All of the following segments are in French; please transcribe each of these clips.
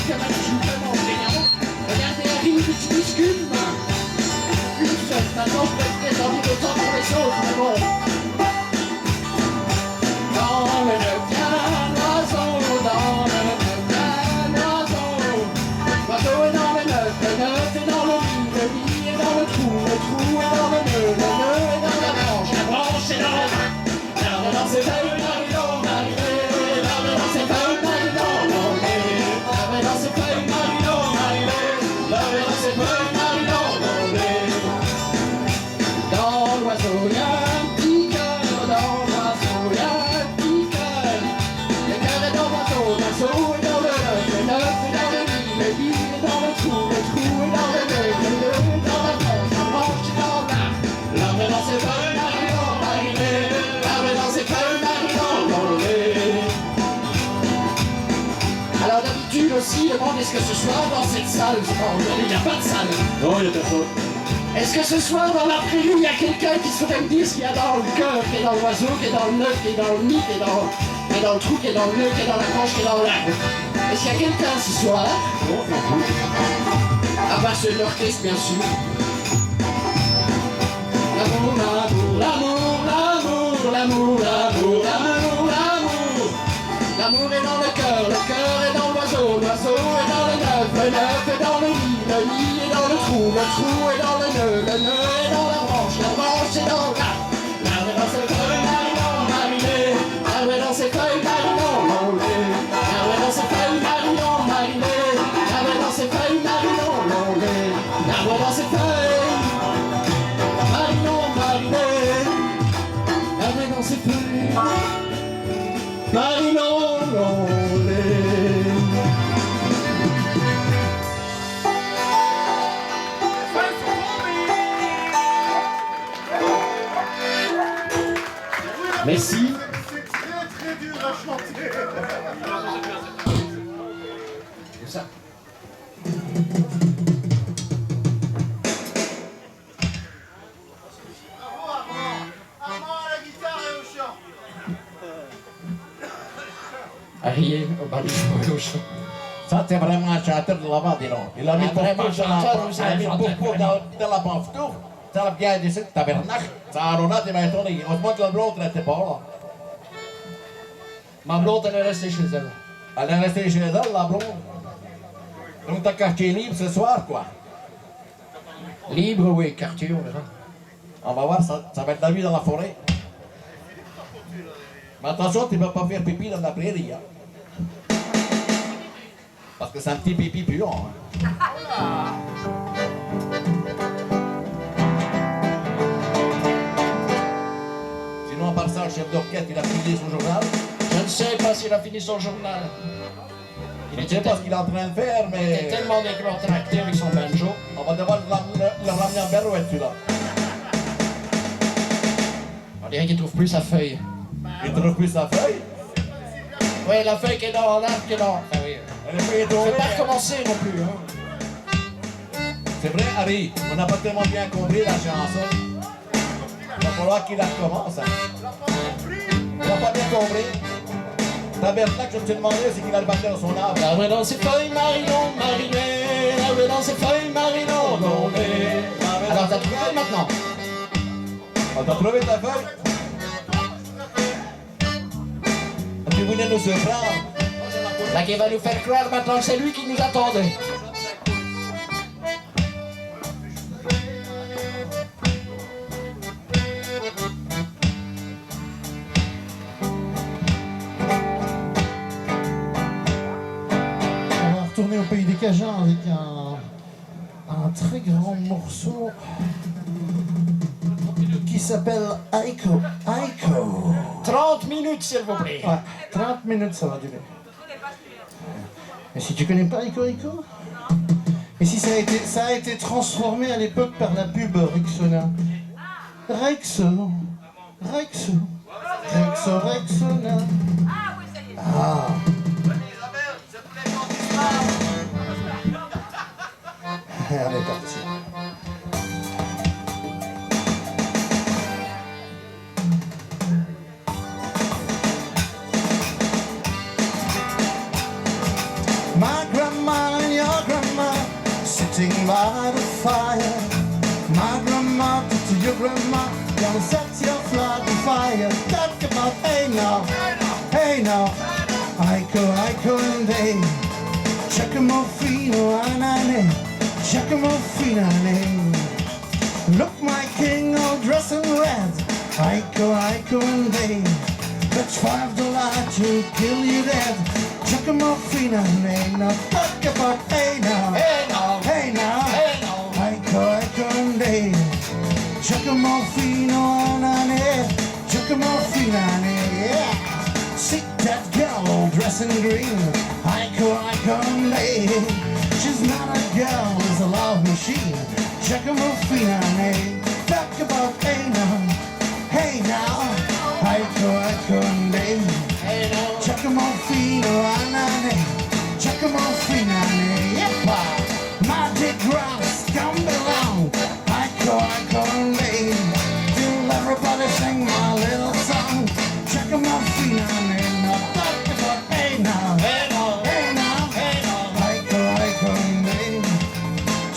comme un chou, mon prénom. Regardez Harry, petit muscule, plus seul, maintenant je peux te présenter autant pour les choses, mais bon. Dans le neuvième oiseau, dans le neuvième oiseau. L'oiseau est dans le neuf est dans le lit est dans le trou est dans le nœud est dans la branche est dans la main. L'arbre dans ses feuilles, Marie-Laure, Marie-Laure. L'arbre dans ses feuilles, Marie-Laure, Marie-Laure. L'arbre dans ses feuilles, Marie-Laure, Marie-Laure. L'arbre dans ses feuilles, Marie-Laure, Marie-Laure. Dans l'oiseau, il y a un petit cœur, dans l'oiseau, il y a un petit cœur. Le cœur est dans l'oiseau est dans le neuf est dans le lit est dans le trou est dans le nœud est dans la branche est dans l'arbre. L'arbre est dans ses feuilles, Marie-Laure, Marie-Laure. L'arbre est dans ses feuilles, Marie-Laure, Marie-Laure. Alors d'habitude aussi, le monde, est-ce que ce soir dans cette salle, aujourd'hui il n'y a pas de salle. Non, il y a personne. Est-ce que ce soir dans la prairie, il y a quelqu'un qui saurait me dire ce qu'il y a dans le cœur, qui est dans l'oiseau, qui est dans le nœud, qui est dans le nid, qui est dans le trou, qui est dans le nœud, qui est dans la branche, qui est dans l'arbre? Est-ce qu'il y a quelqu'un ce soir? Non, non plus. À part ceux de l'orchestre, bien sûr. L'amour, l'amour, l'amour, l'amour, l'amour, l'amour, l'amour, l'amour. L'amour est dans le cœur est dans l'oiseau est dans le neuf est dans le nid est dans le trou est dans le nœud est dans la branche est dans l'arbre. L'arbre est dans ses feuilles, Marie-Laure, Marie-Laure. L'arbre est dans ses feuilles, Marie-Laure, Marie-Laure. L'arbre est dans ses feuilles, Marie-Laure, Marie-Laure. L'arbre est dans ses feuilles, Marie-Laure, Marie-Laure. L'arbre est dans ses feuilles, Marie-Laure, Marie-Laure. L'arbre est dans ses feuilles, Marie-Laure, Marie-Laure. Merci. C'est très dur à chanter. C'est ça. Bravo Armand à la guitare et au chant. Harry au baluchon et au chant. Ça, c'est vraiment un chanteur de l'avant, dis donc. Il a mis Vraiment chanteur, dans la pantoufle. Ça a bien dit, tabernacle. Ça a ronné des mains tournées. On se montre que la blonde n'était pas là. Ma blonde, elle est restée chez elle. Elle est restée chez elle, la blonde. Donc, t'as quartier libre ce soir, quoi. Libre, oui, quartier, on verra. On va voir, ça va être la nuit dans la forêt. Mais attention, tu ne peux pas faire pipi dans la prairie, hein. Parce que c'est un petit pipi plus long, hein. Sinon, à part ça, le chef d'orchestre, il a fini son journal. Je ne sais pas s'il a fini son journal. Je ne sais pas ce qu'il est en train de faire, Il est mais tellement décontracté avec son banjo. on va devoir le ramener en berouette, celui-là. On dirait qu'il trouve plus sa feuille. Il trouve plus sa feuille. Oui, la feuille qui est dans l'arbre, qui est dans... Ah oui. Elle est pas Je ne étourdée. vais pas recommencer non plus, hein. C'est vrai, Harry, on n'a pas tellement bien compris la chanson. Il va falloir qu'il la recommence. Hein. On n'a pas bien compris. Tabernacle, je me suis demandé c'est qu'il a le batteur dans son arbre. L'arbre est dans ses feuilles, Marie-Laure, Marie-Laure. L'arbre est dans ses feuilles, Marie-Laure, Marie-Laure. Alors, t'as trouvé maintenant? On t'a trouvé ta feuille? Tu voulais nous surprendre? Là, qui va nous faire croire maintenant que c'est lui qui nous attendait. On va retourner au pays des Cajuns avec un très grand morceau qui s'appelle Aiko. Aiko. 30 minutes, s'il vous plaît. Ouais, 30 minutes ça va durer. Et si tu connais pas Aiko Aiko? Et si ça a été transformé à l'époque par la pub Rexona. Rexo. Rexo. Rexo, Rexona. Ah. On est parti. My grandma by the fire. My grandma to your grandma, gonna set your flood on fire. Talk about hey now, hey now. Aiko and they. Giacomo fino anane, Giacomo fino anane. Look my king all dressed in red. Aiko and they. That's $5 to kill you dead. Giacomo fino anane. Now talk about hey now, Hey now, hey now. hey now. Aiko and they. Giacomo fino anane, Giacomo fino anane. Yeah. See that girl all dressed in green. Aiko and they. She's not a girl, it's a love machine. Giacomo fino anane. Talk about hey now, hey now. Aiko and they. Hey now, Giacomo fino anane, Giacomo fino anane. Yeppa, magic grass come along. Aiko and they. Till everybody sing my little song. Giacomo fino anane. Now talk about hey now, hey now, hey now. hey now. Aiko and they.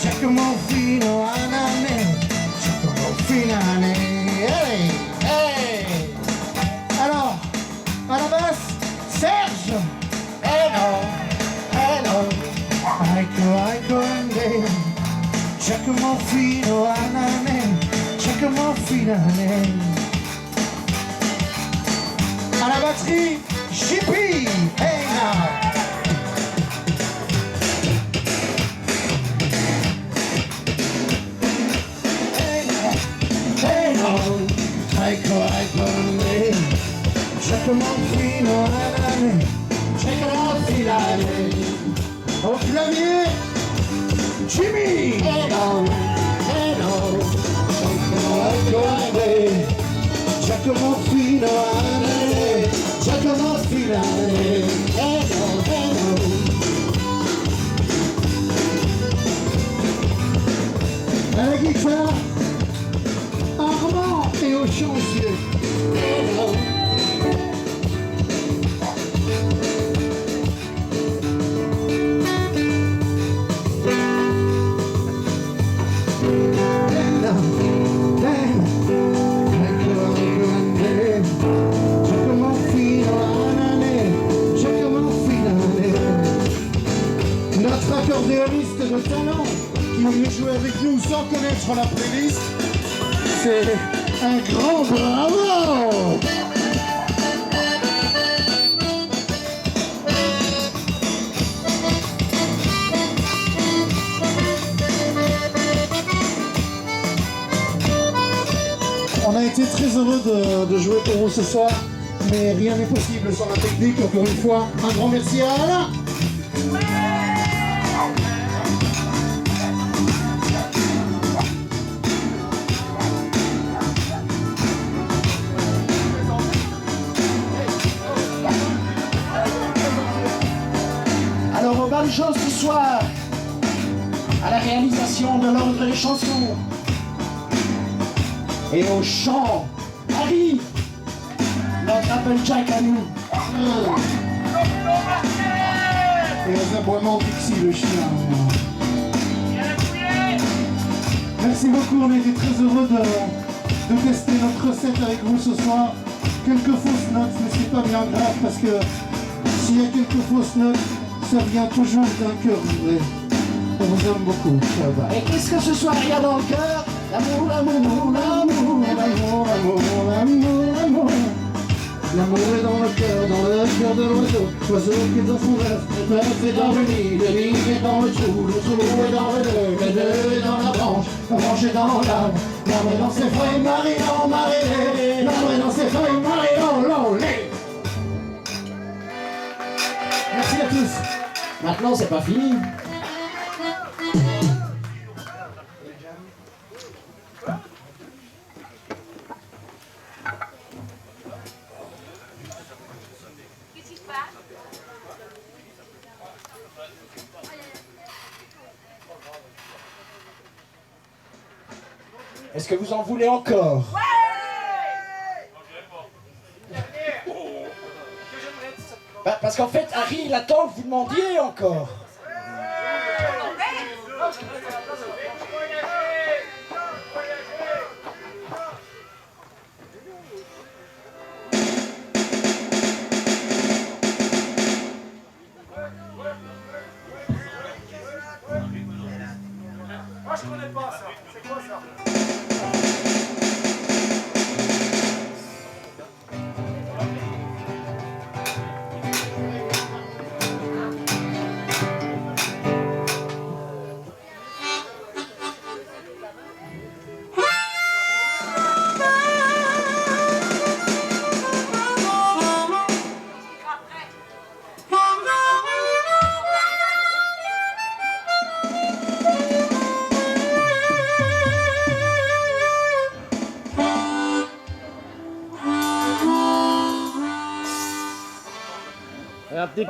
Giacomo fino anane, Giacomo fino anane. Hey. Hey, Alors, à la basse, Serge. hey now, hey now. Aiko and they. Giacomo fino anane, Giacomo fino anane. À la batterie, JP. Hey now. Hey now. Aiko and they. Giacomo fino anane, Giacomo fino anane. Au clavier, Jimmy. Hey now, hey now. Aiko and they. Giacomo fino anane, Giacomo fino anane. Hey now, hey now. À la guitare, Armand et au chancier. Hey now. Notre accordéoniste de talent qui est venu jouer avec nous sans connaître la playlist, c'est un grand bravo! On a été très heureux de jouer pour vous ce soir, mais rien n'est possible sans la technique. Encore une fois, un grand merci à Alain. Alors, au banjo ce soir, à la réalisation de l'ordre des chansons, et au chant, Harry, notre Applejack à nous. Et aux aboiements Pixie, le chien. Merci beaucoup, on a été très heureux de tester notre recette avec vous ce soir. Quelques fausses notes, mais c'est pas bien grave parce que s'il y a quelques fausses notes, ça vient toujours d'un cœur vrai. On vous aime beaucoup. Ciao, bye. Et qu'est-ce que ce soir il y a dans le cœur? L'amour, l'amour, l'amour, L'amour, l'amour, l'amour, l'amour. L'amour est dans le cœur de l'oiseau. L'oiseau qui est dans son rêve. Le rêve est dans le nid est dans le trou est dans le deux est dans la branche est dans l'arbre. L'arbre est dans ses feuilles, Marion, Marie-Lé. L'arbre est dans ses feuilles, Marion, Lolé. Merci à tous. Maintenant, c'est pas fini. Qu'est-ce qui se passe? Est-ce que vous en voulez encore? Parce qu'en fait, Harry, il attend que vous demandiez encore.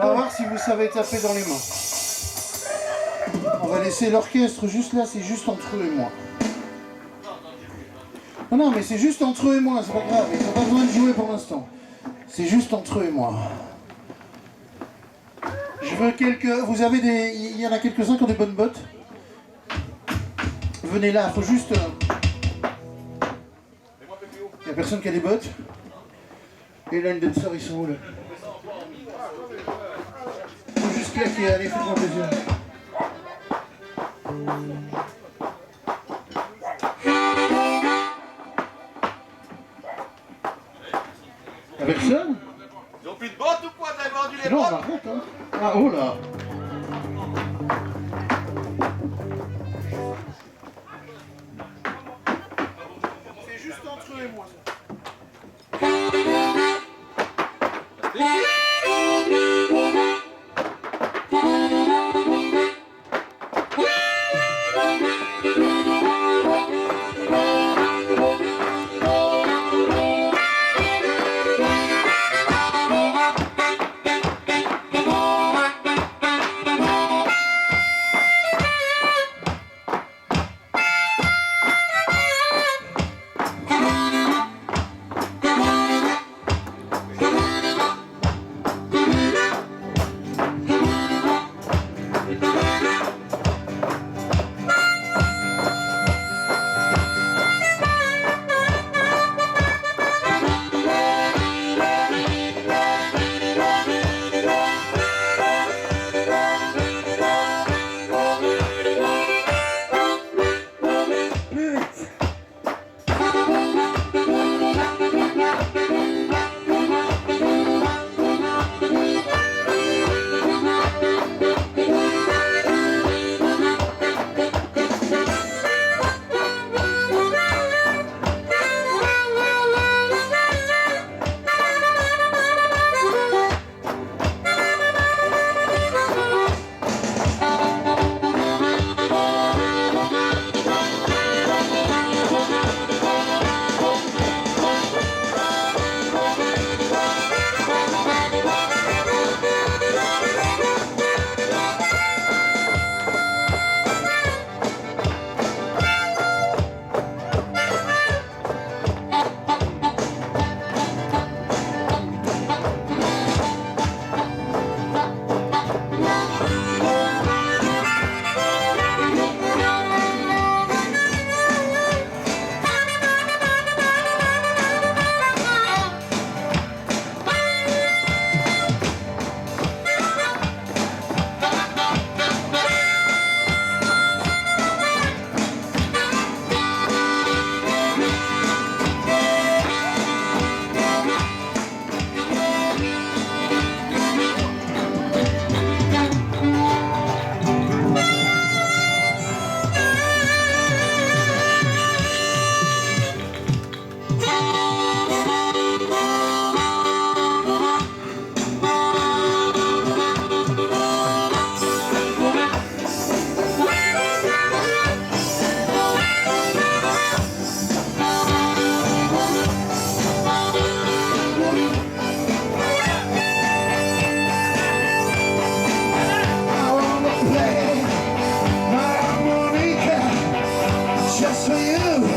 On va voir si vous savez taper dans les mains. On va laisser l'orchestre juste là, c'est juste entre eux et moi. Non, non, mais c'est juste entre eux et moi, c'est pas grave, ils n'ont pas besoin de jouer pour l'instant. C'est juste entre eux et moi. Je veux quelques... Vous avez des... Il y en a quelques-uns qui ont des bonnes bottes. Venez là, faut juste... Il n'y a personne qui a des bottes. Et là, une danseur, ils sont où là? Faut juste claquer, allez, faites-moi plaisir. Y'a personne? Ils ont plus de bottes ou quoi? T'as vendu les Non, bottes? on arrête, hein. Ah, oh là. C'est juste entre eux et moi, ça. Just for you.